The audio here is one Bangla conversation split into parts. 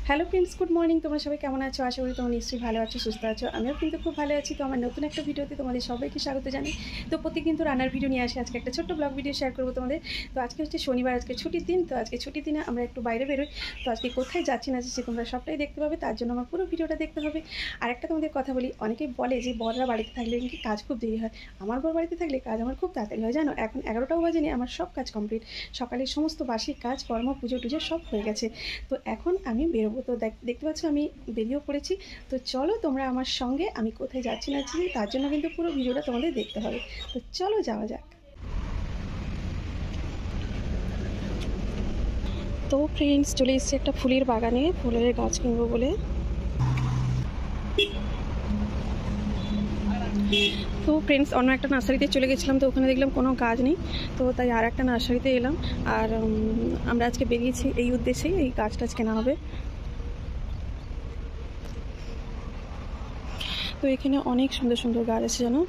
Hello friends, good morning. তোমরা সবাই কেমন আছো? আশা করি তোমরা নিশ্চয়ই ভালো আছো, সুস্থ আছো। আমিও কিন্তু খুব ভালো আছি। তো আমার নতুন একটা ভিডিওতে তোমাদের সবাইকে স্বাগত জানাই। তো প্রত্যেক কিন্তু রান্নার ভিডিও নিয়ে আসি। আজকে একটা ছোট্ট ব্লগ ভিডিও শেয়ার করবো তোমাদের। তো আজকে হচ্ছে শনিবার, আজকে ছুটির দিন। তো আজকে ছুটির দিনে আমরা একটু বাইরে বেরোই। তো আজকে কোথায় যাচ্ছি না যাচ্ছি তোমরা সবটাই দেখতে পাবে, তার জন্য আমার পুরো ভিডিওটা দেখতে হবে। আর একটা তোমাদের কথা বলি, অনেকেই বলে যে বররা বাড়িতে থাকলে নাকি কাজ খুব দেরি হয়। আমার বর বাড়িতে থাকলে কাজ আমার খুব তাড়াতাড়ি হয়, জানো। এখন 11টাও বাজেনি, আমার সব কাজ কমপ্লিট। সকালের সমস্ত বাসি কাজ কর্ম, পুজো টুজো সব হয়ে গেছে। তো এখন আমি বেরোবো। তো দেখতে পাচ্ছ আমি বেরিয়েও পড়েছি। তো চলো তোমরা আমার সঙ্গে, আমি কোথায় যাচ্ছি না যাচ্ছি তার জন্য কিন্তু পুরো ভিডিওটা তোমাদের দেখতে হবে। তো চলো যাওয়া যাক। তো ফ্রেন্ডস, চলে এসেছি একটা ফুলের বাগানে, ফুলের গাছ কিনবো বলে। তো ফ্রেন্ডস, অন্য একটা নার্সারিতে চলে গেছিলাম, তো ওখানে দেখলাম কোনো গাছ নেই। তো তাই আর একটা নার্সারিতে এলাম। আর আমরা আজকে বেরিয়েছি এই উদ্দেশ্যেই, এই গাছ টাছ কেনা হবে। তো এখানে অনেক সুন্দর সুন্দর গাছ আছে, জানো।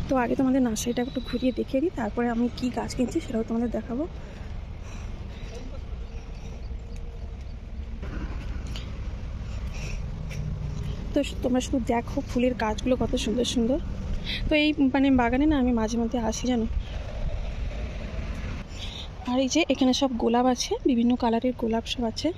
তো আগে তোমাদের নার্সারিটা একটু ঘুরিয়ে দেখিয়ে দিই, তারপরে আমি কি গাছ কিনছি সেটাও তোমাদের দেখাবো। তো তোমরা শুধু দেখো ফুলের গাছগুলো কত সুন্দর সুন্দর। তো এই বাগানে না আমি মাঝে মধ্যে আসি, জানো। আর এই যে এখানে সব গোলাপ আছে, বিভিন্ন কালারের গোলাপ সব আছে।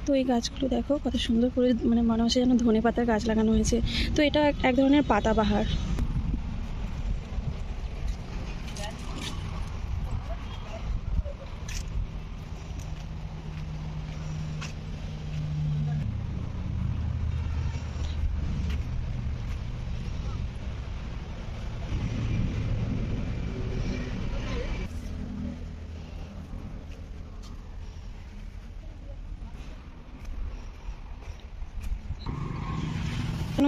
তো এই গাছগুলো দেখো কত সুন্দর করে, মনে হচ্ছে যেন ধনে পাতার গাছ লাগানো হয়েছে। তো এটা এক ধরনের পাতাবাহার।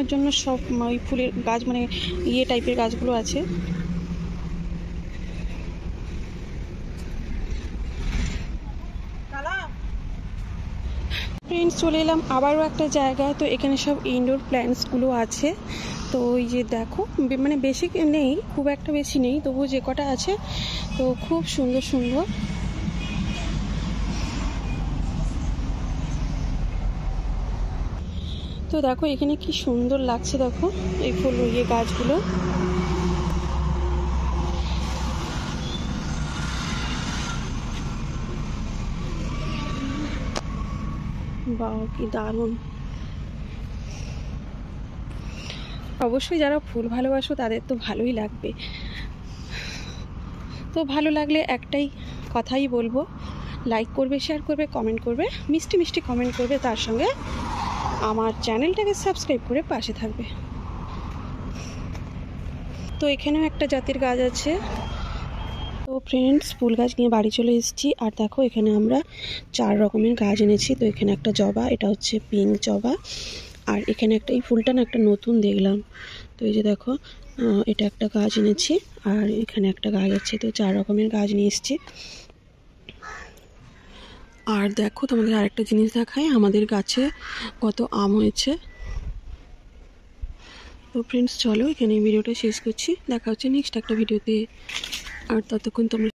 এর জন্য সব ওই ফুলের গাছ, ইয়ে টাইপের গাছগুলো আছে। ফ্রেন্ডস, চলে এলাম আবারও একটা জায়গায়। তো এখানে সব ইনডোর প্ল্যান্টসগুলো আছে। তো ওই যে দেখো, বেশি নেই, খুব একটা বেশি নেই, তবুও যে কটা আছে তো খুব সুন্দর সুন্দর। তো দেখো এখানে কি সুন্দর লাগছে, দেখো এই ফুল ইয়ে গাছগুলো। বাহ, কি দারুণ। অবশ্যই যারা ফুল ভালোবাসো তাদের তো ভালোই লাগবে। তো ভালো লাগলে একটাই কথাই বলবো, লাইক করবে, শেয়ার করবে, কমেন্ট করবে, মিষ্টি মিষ্টি কমেন্ট করবে, তার সঙ্গে আমার চ্যানেলটাকে সাবস্ক্রাইব করে পাশে থাকবে। তো এখানেও একটা জাতের গাছ আছে। তো ফ্রেন্ডস, ফুল গাছ নিয়ে বাড়ি চলে এসেছি। আর দেখো এখানে আমরা 4 রকমের গাছ এনেছি। তো এখানে একটা জবা, এটা হচ্ছে পিঙ্ক জবা। আর এখানে একটা, এই ফুলটা না একটা নতুন দেখলাম। তো এই যে দেখো, এটা একটা গাছ এনেছি। আর এখানে একটা গাছ আছে। তো 4 রকমের গাছ নিয়ে এসেছি। আর দেখো তোমাদের আরেকটা জিনিস দেখাই, আমাদের গাছে কত আম হয়েছে। তো ফ্রেন্ডস চলো এখানে ভিডিওটা শেষ করছি, দেখা হচ্ছে নেক্সট একটা ভিডিওতে। আর ততক্ষণ তোমরা